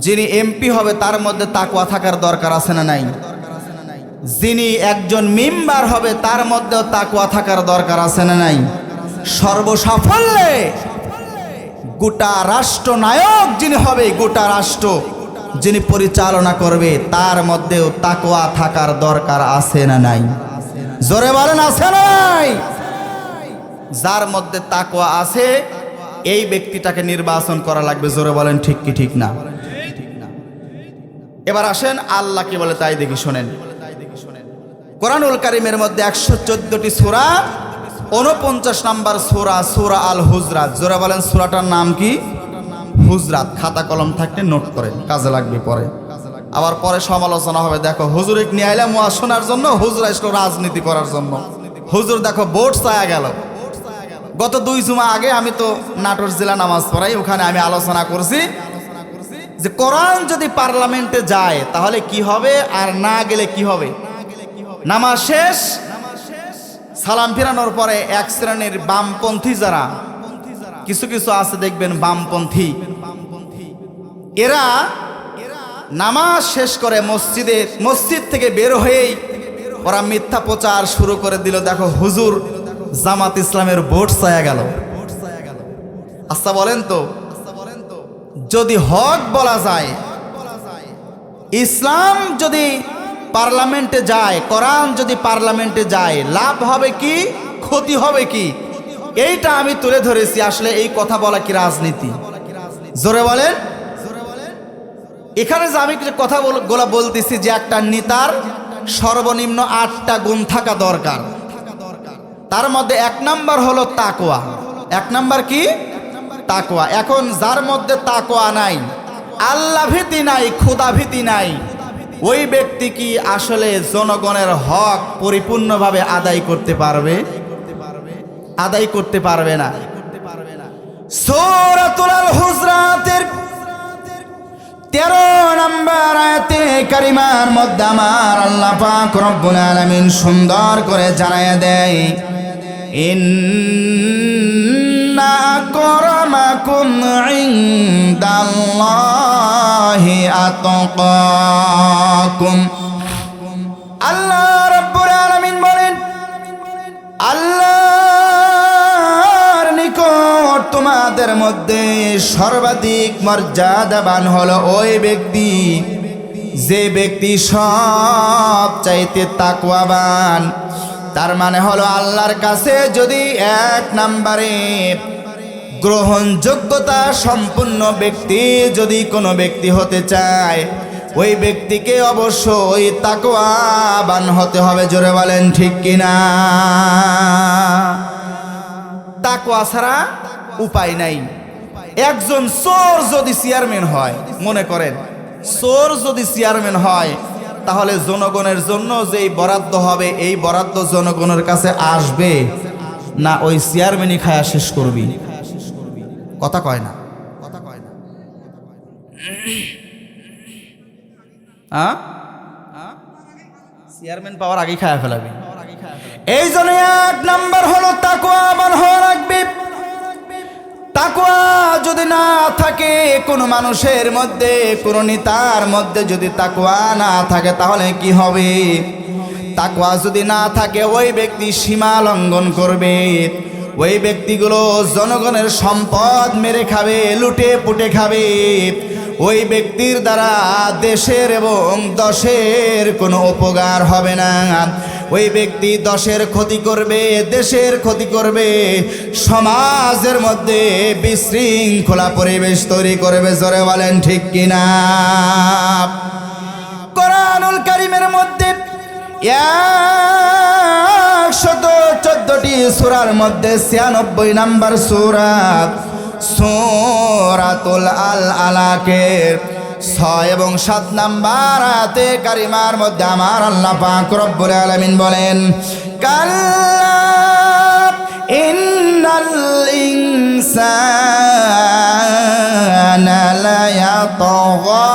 যিনি এমপি হবে তার মধ্যে তাকওয়া থাকার দরকার আছে না নাই? যিনি একজন মেম্বার হবে তার মধ্যেও তাকওয়া থাকার দরকার আছে না নাই? সর্বসাফল্যে গোটা রাষ্ট্রনায়ক যিনি হবে, গোটা রাষ্ট্র যিনি পরিচালনা করবে, তার মধ্যেও তাকওয়া থাকার দরকার আছে না নাই? জোরে বলেন আছে না নাই? যার মধ্যে তাকওয়া আছে এই ব্যক্তিটাকে নির্বাচন করা লাগবে। জোরে বলেন ঠিক কি ঠিক না? এবার আসেন আল্লাহ কি বলে তাই দেখি শোনেন। কোরআনুল কারীমের মধ্যে 114টি সূরা, 49 নম্বর সূরা, সূরা আল হুজরাত। জোরে বলেন সূরাটার নাম কি? হুজরাত। খাতা কলম থাকলে নোট করেন, কাজে লাগবে পরে। আবার পরে সমালোচনা হবে, দেখো হুজুরে নিয়ে আইলাম ওয়াজ শোনার জন্য, হুজুর আসলো রাজনীতি করার জন্য। হুজুর দেখো ভোট চায়া গেল। গত 2 জুমা আগে আমি তো নাটোর জেলা নামাজ পড়াই, ওখানে আমি আলোচনা করছি যে কোরআন যদি পার্লামেন্টে যায় তাহলে কি হবে, আর না গেলে কি হবে। নামাজ শেষ, সালাম ফিরানোর পরে এক শ্রেণীর বামপন্থী যারা, কিছু কিছু আছে দেখবেন বামপন্থী, এরা নামাজ শেষ করে মসজিদ থেকে বের হয়েই ওরা মিথ্যা প্রচার শুরু করে দিল, দেখো হুজুর জামাত ইসলামের ভোট চায়া গেল। আচ্ছা বলেন তো, যদি হক বলা যায়, ইসলাম যদি পার্লামেন্টে যায়, কোরআন যদি পার্লামেন্টে যায়, লাভ হবে কি ক্ষতি হবে কি, এইটা আমি তুলে ধরেছি। আসলে এই কথা বলা কি রাজনীতি? জোরে বলেন। এখানে যে আমি কিছু কথা বলতেছি যে একটা নেতার সর্বনিম্ন 8টা গুণ থাকা দরকার। তার মধ্যে 1 নাম্বার হলো তাকওয়া। 1 নাম্বার কি? তাকওয়া। এখন যার মধ্যে তাকওয়া নাই, আল্লাহ ভীতি নাই, খোদা ভীতি নাই, ওই ব্যক্তি কি আসলে জনগণের হক পরিপূর্ণভাবে আদায় করতে পারবে? আদায় করতে পারবে না। সূরাতুল আল হুজরাতের 13 নম্বর আয়াতে কারিমার মধ্যে আমার আল্লাহ পাক রব্বুল আলামিন সুন্দর করে জানায়া দেয়, ইন্না আকরামাকুম ইনদাল্লাহি আতকাকুম। আল্লাহ রব্বুল আলামিন বলেন, আল্লাহর নিকট তোমাদের আমাদের মধ্যে সর্বাধিক মর্যাদাবান হলো ওই ব্যক্তি যে ব্যক্তি সব চাইতে তাকওয়াবান। তার মানে হলো আল্লাহর কাছে যদি এক নম্বরে গ্রহণযোগ্যতা সম্পন্ন ব্যক্তি যদি কোনো ব্যক্তি হতে চায়, ওই ব্যক্তিকে অবশ্যই তাকওয়াবান হতে হবে। জোরে বলেন ঠিক কিনা? তাকওয়া ছাড়া উপায় নাই। একজন চোর যদি চেয়ারম্যান হয়, মনে করেন চোর যদি চেয়ারম্যান হয়, তাহলে জনগণের জন্য যেই বরাদ্দ হবে এই বরাদ্দ জনগণের কাছে আসবে না ওই চেয়ারম্যানই খায়া শেষ করবি? কথা কয় না। হ্যাঁ, চেয়ারম্যান পাওয়ার আগেই খায়া ফেলাবি। এই জন্য এক নাম্বার হলো তাকওয়াবান হওয়া রাখবে। তাকওয়া যদি না থাকে কোনো মানুষের মধ্যে, কোনো নেতার মধ্যে যদি তাকওয়া না থাকে তাহলে কি হবে? তাকওয়া যদি না থাকে ওই ব্যক্তি সীমা লঙ্ঘন করবে। ওই ব্যক্তিগুলো জনগণের সম্পদ মেরে খাবে, লুটে পুটে খাবে। ওই ব্যক্তির দ্বারা দেশের এবং দশের কোনো উপকার হবে না। ওই ব্যক্তি দশের ক্ষতি করবে, দেশের ক্ষতি করবে, সমাজের মধ্যে বিশৃঙ্খলা পরিবেশ তৈরি করবে। জোরে বলেন ঠিক কিনা? কোরআনুল কারীমের মধ্যে 114টি সূরার মধ্যে 96 নম্বর সূরা সূরাতুল আলাকের 6 এবং 7 নম্বর আয়াতে কারিমার মধ্যে আমার আল্লাহ পাক রব্বুল আলামিন বলেন, কাল্লা ইন্নাল ইনসানা লায়াতগা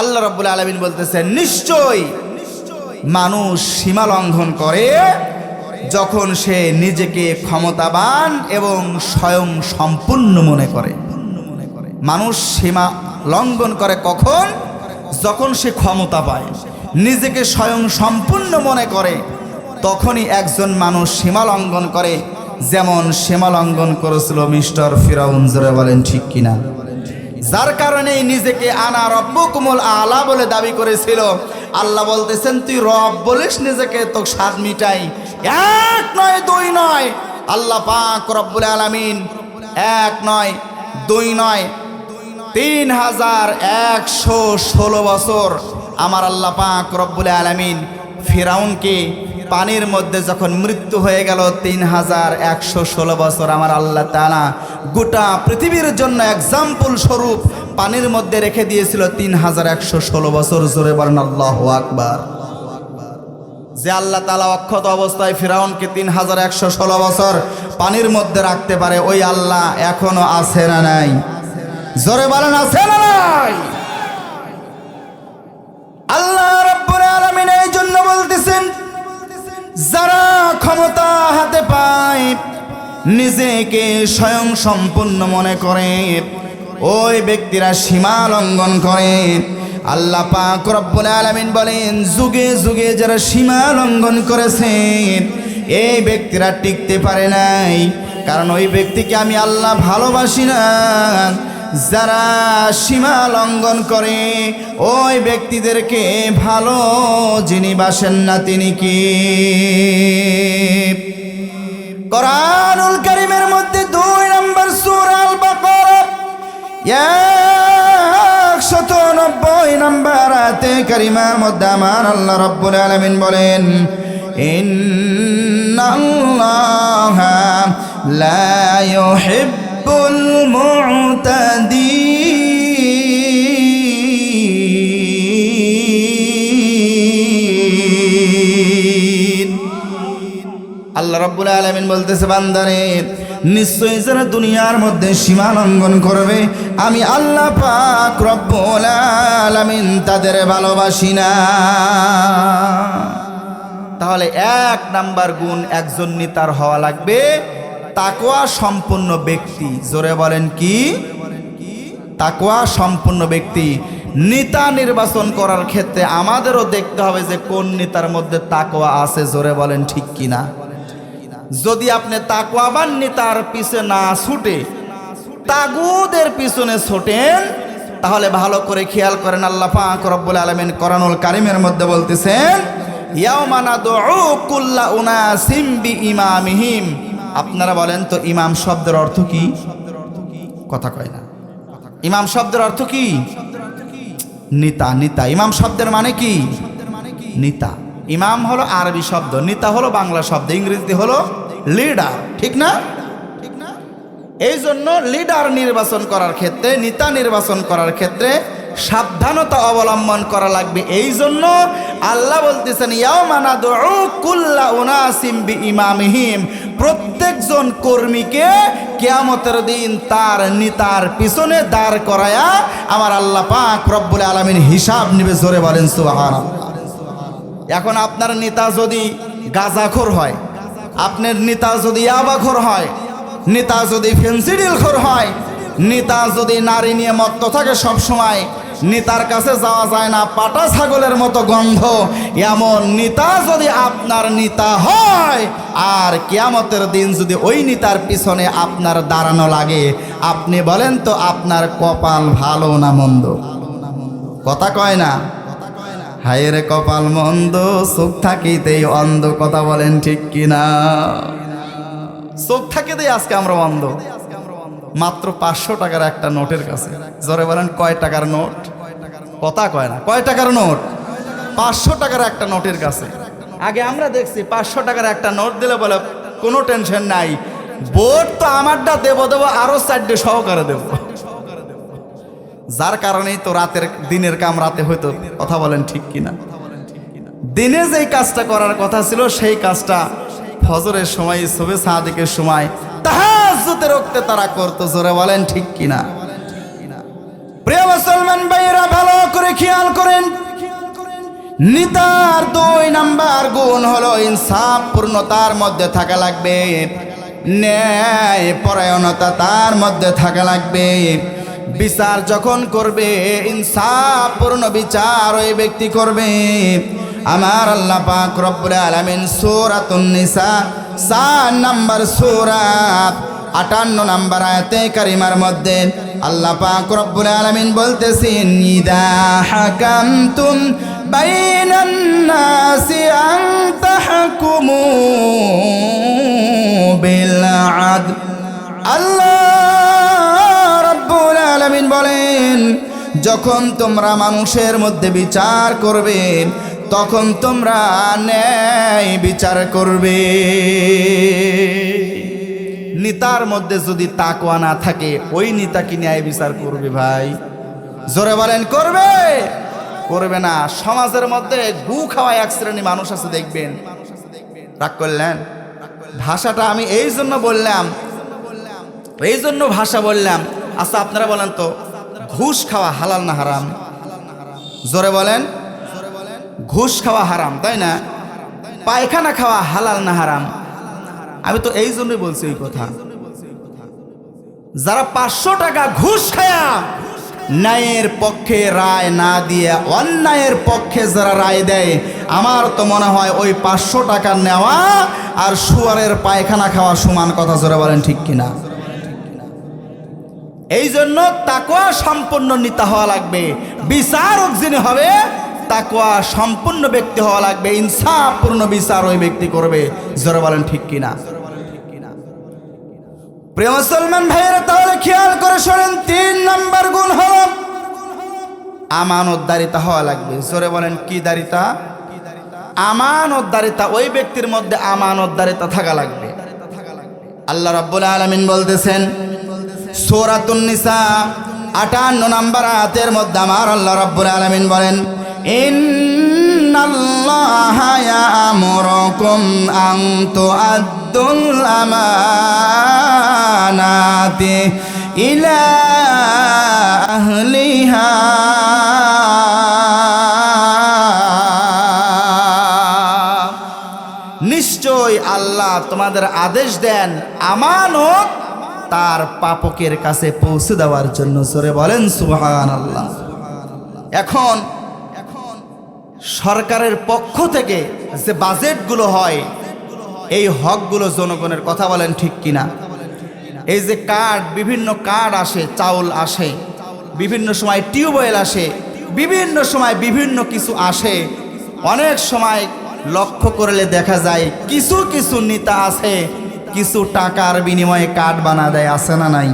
আল্লাহ রাব্বুল আলামিন বলতেছেন, নিশ্চয় মানুষ সীমা লঙ্ঘন করে যখন সে নিজেকে ক্ষমতাবান এবং স্বয়ং সম্পূর্ণ মনে করে। মানুষ সীমা লঙ্ঘন করে কখন? যখন সে ক্ষমতা পায়, নিজেকে স্বয়ং সম্পূর্ণ মনে করে, তখনই একজন মানুষ সীমা লঙ্ঘন করে। যেমন সীমা লঙ্ঘন করেছিল মিস্টার ফিরাউন। জোরে বলেন ঠিক কিনা? যার কারণে নিজেকে আনা রব্বুকুমুল আলা বলে দাবি করেছিল। আল্লাহ বলতেছেন, তুই রব বলিস নিজেকে, তো স্বাদ মিটাই। এক নয়, দুই নয়, আল্লাহ পাক রব্বুল আলামিন এক নয়, দুই নয়, 3116 বছর আমার আল্লাহ পাক রব্বুল আলামিন ফিরাউনকে পানির মধ্যে যখন মৃত্যু হয়ে গেল 3116 বছর আমার আল্লাহ তাআলা গোটা পৃথিবীর জন্য এক্সাম্পল স্বরূপ পানির মধ্যে রেখে দিয়েছিল 3116 বছর। জোরে বলেন আল্লাহু আকবার। যে আল্লাহ তাআলা অক্ষত অবস্থায় ফিরাউনকে 3116 বছর পানির মধ্যে রাখতে পারে, ওই আল্লাহ এখনো আছে না নাই? জোরে বলেন আছে না নাই? আল্লাহ রাব্বুল আলামিন এই জন্য বলতেছেন, যারা ক্ষমতা হাতে পায় নিজেকে স্বয়ং সম্পূর্ণ মনে করে ওই ব্যক্তিরা সীমা লঙ্ঘন করে। আল্লাহ পাক রব্বুল আলামিন বলেন, যুগে যুগে যারা সীমা লঙ্ঘন করেছে এই ব্যক্তিরা টিকতে পারে নাই, কারণ ওই ব্যক্তিকে আমি আল্লাহ ভালোবাসি না। যারা সীমা লঙ্ঘন করে ওই ব্যক্তিদেরকে ভালো যিনি বাসেন না তিনি কি? কোরআনুল কারীমের মধ্যে 2 নম্বর সূরা আল বাকারা 190 নম্বর আয়াতে কারিমার মধ্যে আমার আল্লাহ রাব্বুল আলামিন বলেন, ইন্নাল্লাহা লা ইউহিব্বুল মু'তাদিন। আল্লাহ রাব্বুল আলামিন বলতেছে, বান্দারে নিশ্চয়ই যারা দুনিয়ার মধ্যে সীমা লঙ্ঘন করবে আমি আল্লাহ পাক রব্বুল আলামিন তাদের ভালোবাসি না। তাহলে 1 নাম্বার গুণ একজন নেতার হওয়া লাগবে তাকওয়া সম্পন্ন ব্যক্তি। জোরে বলেন কি? তাকওয়া সম্পন্ন ব্যক্তি। নেতা নির্বাচন করার ক্ষেত্রে আমাদেরও দেখতে হবে যে কোন নেতার মধ্যে তাকওয়া আছে। জোরে বলেন ঠিক কিনা? যদি আপনি তাকওয়াবান নেতার পিছে না ছুটে তাগুদের পিছনে ছোটেন, তাহলে ভালো করে খেয়াল করেন, আল্লাহ পাক রব্বুল আলামিন কোরআনুল কারীমের মধ্যে বলতেছেন, ইয়াওমা নাদউ কুল্লা উনাসিম বিইমামিহিম। আপনারা বলেন তো ইমাম শব্দের অর্থ কি? কথা কয় না। ইমাম শব্দের অর্থ কি? নেতা। নেতা ইমাম শব্দের মানে কি? নেতা। ইমাম হলো আরবি শব্দ, নেতা হলো বাংলা শব্দ, ইংরেজিতে হলো লিডার, ঠিক না? এই জন্য লিডার নির্বাচন করার ক্ষেত্রে, নেতা নির্বাচন করার ক্ষেত্রে সাবধানতা অবলম্বন করা লাগবে। এই জন্য আল্লাহ বলতেছেন, ইয়াওমা নাদউ কুল্লা উনাসিম বিইমামিহিম। প্রত্যেকজন কর্মীকে কিয়ামতের দিন তার নেতার পিছনে দাঁড় করায়া আমার আল্লাহ পাক রব্বুল আলামিন হিসাব নেবে। জোরে বলেন সুবহানাল্লাহ। এখন আপনার নেতা যদি গাঁজাখোর হয়, আপনার নেতা যদি ইয়াবাখোর হয়, নেতা যদি ফেন্সিডিলখোর হয়, নেতা যদি নারী নিয়ে মত্ত থাকে সব সময়, নেতার কাছে যাওয়া যায় না, পাটা ছাগলের মতো গন্ধ, এমন নেতা যদি আপনার নেতা হয়, আর কিয়ামতের দিন যদি ওই নেতার পিছনে আপনার দাঁড়ানো লাগে, আপনি বলেন তো আপনার কপাল ভালো না মন্দ? কথা কয় না? হায় রে কপাল মন্দ, চোখ থাকিতেই অন্ধ। কথা বলেন ঠিক কিনা? চোখ থাকিতেই আজকে আমরা অন্ধ। মাত্র 500 টাকার একটা নোটের কাছে। জোরে বলেন কয় টাকার নোট? কথা কয় না। কয় টাকার নোট? 500 টাকার একটা নোটের কাছে। আগে আমরা দেখছি 500 টাকার একটা নোট দিলে বলে কোনো টেনশন নাই, ভোট তো আমারটা দেব আরো 4টে সহকারে দেব। যার কারণেই তো দিনের কাম রাতে হইতো। কথা বলেন ঠিক কিনা? দিনে যেই কাজটা করার কথা ছিল সেই কাজটা ফজরের সময়, সুবহে সাদিকের সময়, তাহাজ্জুদের ওয়াক্তে তারা করতো। জোরে বলেন ঠিক কিনা? প্রিয় মুসলমান ভাইরা, ভালো করে খেয়াল করেন, নেতার 2 নাম্বার গুণ হলো ইনসাফ পূর্ণতার মধ্যে থাকা লাগবে, ন্যায় পরায়ণতা তার মধ্যে থাকা লাগবে। বিচার যখন করবে, ইনসাফ পূর্ণ বিচার ওই ব্যক্তি করবে। আমার আল্লাহ পাক রব্বুল আলামিন সূরাতুন নিসা 4 নাম্বার সূরা 58 নাম্বার আয়াতে কারিমার মধ্যে আল্লাহ পাক রব্বুল আলামিন বলতেছেন, ইদা হাকামতুম বাইনান নাসি আন তাহকুমু বিল আদল। আল্লাহ রাব্বুল আলামিন বলেন, যখন তোমরা মানুষের মধ্যে বিচার করবে, তখন তোমরা ন্যায় বিচার করবে। নেতার মধ্যে যদি তাকওয়া না থাকে, ওই নেতা কি ন্যায় বিচার করবে ভাই? জোরে বলেন করবে? করবে না। সমাজের মধ্যে গু খাওয়া এক শ্রেণী মানুষ আছে, দেখবেন। রাগ করলেন? ভাষাটা আমি এই জন্য বললাম, এই জন্য ভাষা বললাম। আচ্ছা আপনারা বলেন তো, ঘুষ খাওয়া হালাল না হারাম? জোরে বলেন। ঘুষ খাওয়া হারাম, তাই না? পায়খানা খাওয়া হালাল না হারাম? আমি তো এই জন্যই বলছি এই কথা। যারা 500 টাকা ঘুষ খায়া ন্যায়ের পক্ষে রায় না দিয়ে অন্যায়ের পক্ষে যারা রায় দেয়, আমার তো মনে হয় ওই 500 টাকা নেওয়া আর শুয়ারের পায়খানা খাওয়া সমান কথা। জোরে বলেন ঠিক কিনা? এই জন্য তাকওয়া সম্পন্ন নেতা হওয়া লাগবে। বিচারক যিনি হবে, তাকওয়া সম্পূর্ণ ব্যক্তি হওয়া লাগবে। ইনসাফপূর্ণ বিচার ওই ব্যক্তি করবে। জোরে বলেন ঠিক কিনা? প্রিয় মুসলমান ভাইয়েরা, তাহলে খেয়াল করে শোনেন, 3 নাম্বার গুণ হলো আমানতদারিতা হওয়া লাগবে। জোরে বলেন কি দারিতা? আমানতদারিতা। ওই ব্যক্তির মধ্যে আমানতদারিতা থাকা লাগবে। আল্লাহ রাব্বুল আলামিন বলতেছেন সূরাতুন নিসা 58 নাম্বার আয়াতের মধ্যে আমার আল্লাহ রাব্বুল আলামিন বলেন, ইন্নাল্লাহা ইয়া'মুরুকুম আন তু'আদ্দুল আমানাতি ইলা আহলিহা। তোমাদের আদেশ দেন আমানত তার পাপকের কাছে পৌঁছে দেওয়ার জন্য। জোরে বলেন সুবহানাল্লাহ। এখন সরকারের পক্ষ থেকে যে বাজেটগুলো হয় এই হকগুলো জনগণের, কথা বলেন ঠিক কিনা? এই যে কার্ড, বিভিন্ন কার্ড আসে, চাউল আসে, বিভিন্ন সময় টিউবওয়েল আসে, বিভিন্ন সময় বিভিন্ন কিছু আসে। অনেক সময় লক্ষ্য করলে দেখা যায় কিছু কিছু নেতা আছে কিছু টাকার বিনিময়ে কার্ড বানা দেয়, আছে না নাই?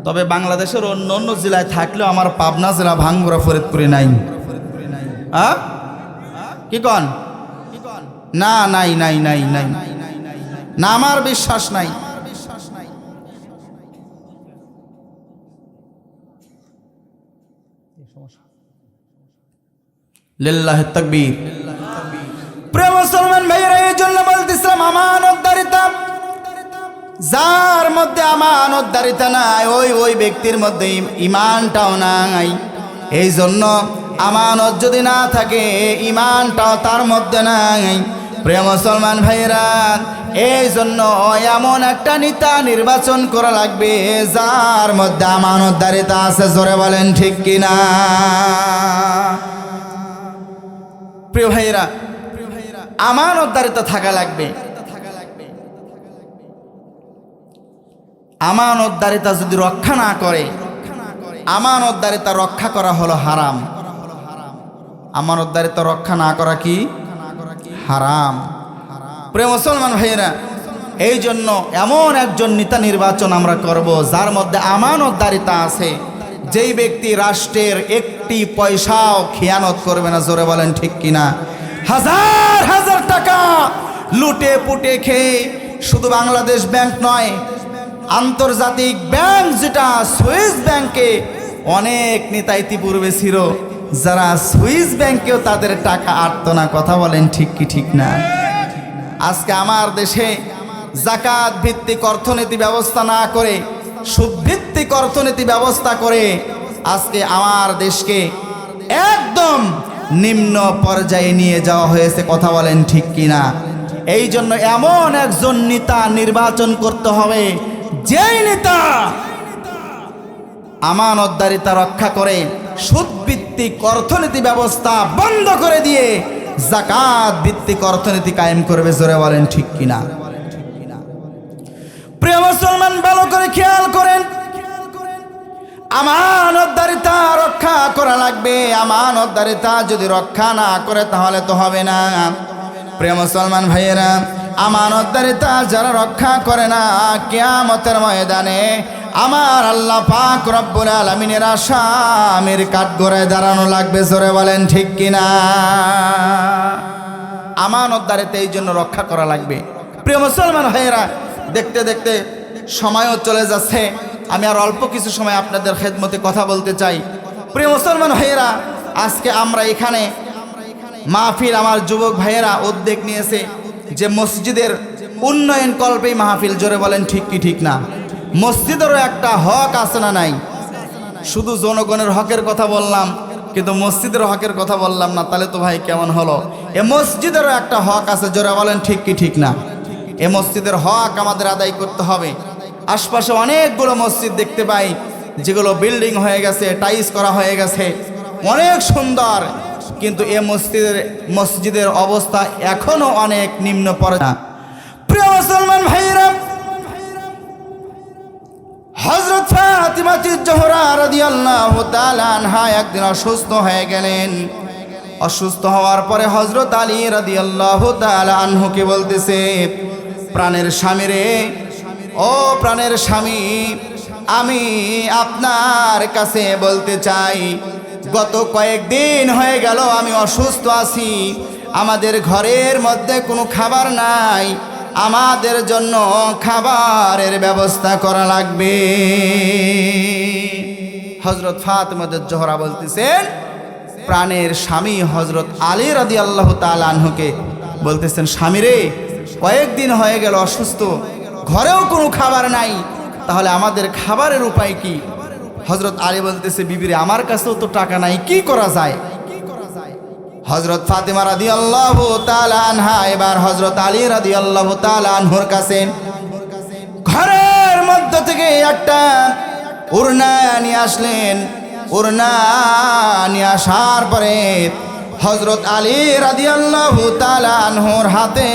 তবে বাংলাদেশের অন্য অন্য জেলায় থাকলেও আমার পাবনা জেলা, ভাঙ্গুড়া, ফরিদপুরে নাই। কি কন? না, নাই নাই নাই নাই না, আমার বিশ্বাস নাই। লিল্লাহি তাকবীর। প্রিয় মুসলমান ভাইরা, এই জন্য বলতেছিলাম আমানতদারিতা, যার মধ্যে আমানতদারিতা নাই ওই ব্যক্তির মধ্যে ঈমানটাও নাই। এই জন্য আমানত যদি না থাকে ঈমানটাও তার মধ্যে নাই। প্রিয় মুসলমান ভাইরা, এই জন্য এমন একটা নেতা নির্বাচন করা লাগবে যার মধ্যে আমানতদারিতা আছে। জোরে বলেন ঠিক কিনা? প্রিয় ভাইরা, আমানতদারিতা থাকা লাগবে। আমানতদারিতা যদি রক্ষা না করে, আমানতদারিতা রক্ষা করা হলো হারাম। আমানতদারিতা রক্ষা না করা কি? হারাম। প্রিয় মুসলমান ভাইয়েরা, এই জন্য এমন একজন নেতা নির্বাচন আমরা করব যার মধ্যে আমানতদারিতা আছে, যেই ব্যক্তি রাষ্ট্রের একটি পয়সাও খেয়ানত করবে না। জোরে বলেন ঠিক কিনা? হাজার হাজার টাকা লুটে পুটে খেয়ে, শুধু বাংলাদেশ ব্যাংক নয়, আন্তর্জাতিক ব্যাংক যেটা সুইস ব্যাংকে অনেক নেতা ইতিপূর্বে ছিল যারা সুইস ব্যাংকেও তাদের টাকা আটতো না। কথা বলেন ঠিক কি ঠিক না? আজকে আমার দেশে জাকাত ভিত্তিক অর্থনীতি ব্যবস্থা না করে সুদ ভিত্তিক অর্থনীতি ব্যবস্থা করে আজকে আমার দেশকে একদম নিম্ন পর্যায়ে নিয়ে যাওয়া হয়েছে। কথা বলেন ঠিক কিনা? এই জন্য এমন একজন নেতা নির্বাচন করতে হবে যেই নেতা আমানতদারিতা রক্ষা করে সুদ ভিত্তিক অর্থনীতি ব্যবস্থা বন্ধ করে দিয়ে জাকাত ভিত্তিক অর্থনীতি কায়েম করবে। জোরে বলেন ঠিক কিনা? প্রিয় মুসলমান, ভালো করে খেয়াল করেন, আমানতদারিতা রক্ষা করা লাগবে। আমানতদারিতা যদি রক্ষা না করে তাহলে তো হবে না। প্রিয় মুসলমান ভাইয়েরা, আমানতদারিতা যারা রক্ষা করে না, কিয়ামতের ময়দানে আমার আল্লাহ পাক রব্বুল আলামিনের আসামির কাঠগড়ায় দাঁড়ানো লাগবে। জোরে বলেন ঠিক কিনা? আমানতদারিতা এই জন্য রক্ষা করা লাগবে। প্রিয় মুসলমান ভাইয়েরা, দেখতে দেখতে সময়ও চলে যাচ্ছে, আমি আর অল্প কিছু সময় আপনাদের খেদমতে কথা বলতে চাই। প্রিয় মুসলমান ভাইয়েরা, আজকে আমরা এখানে মাহফিল, আমার যুবক ভাইয়েরা উদ্যোগ নিয়েছে যে মসজিদের উন্নয়ন কল্পেই মাহফিল। জোরে বলেন ঠিক কি ঠিক না? মসজিদেরও একটা হক আছে না নাই? শুধু জনগণের হকের কথা বললাম কিন্তু মসজিদের হকের কথা বললাম না, তাহলে তো ভাই কেমন হলো? এ মসজিদেরও একটা হক আছে। জোরে বলেন ঠিক কি ঠিক না? এ মসজিদের হক আমাদের আদায় করতে হবে। আশপাশে অনেকগুলো মসজিদ দেখতে পাই যেগুলো বিল্ডিং হয়ে গেছে, টাইলস করা হয়ে গেছে, অনেক সুন্দর, কিন্তু এ মসজিদের অবস্থা এখনো অনেক নিম্ন পর্যায়ে। প্রিয় মুসলমান ভাইরা, হযরত ফাতিমা জোহরা রাদিয়াল্লাহু তাআলা আনহা একদিন অসুস্থ হয়ে গেলেন। অসুস্থ হওয়ার পরে হযরত আলী রাদিয়াল্লাহু তাআলা আনহুকে বলতেছে, প্রাণের স্বামী রে, ও প্রাণের স্বামী, আমি আপনার কাছে বলতে চাই, গত কয়েকদিন হয়ে গেল আমি অসুস্থ আছি, আমাদের ঘরের মধ্যে কোনো খাবার নাই, আমাদের জন্য খাবারের ব্যবস্থা করা লাগবে। হযরত ফাতিমা জোহরা বলতেছেন, প্রাণের স্বামী হযরত আলী রাদিয়াল্লাহু তাআলা আনহুকে বলতেছেন, স্বামী রে, কয়েকদিন হয়ে গেল অসুস্থ, ঘরেও কোনো খাবার নাই, তাহলে আমাদের খাবারের উপায় কি? হযরত আলী বলতেছে, বিবিরে, আমার কাছেও তো টাকা নাই, কি করা যায়? হযরত ফাতিমা রাদিয়াল্লাহু তাআলা আনহা এবার হযরত আলী রাদিয়াল্লাহু তাআলা আনহুর কাছে ঘরের মধ্য থেকে একটা উড়না নিয়ে আসলেন। উড়না নিয়ে আসার পরে হযরত আলী রাদিয়াল্লাহু তাআলা আনহুর হাতে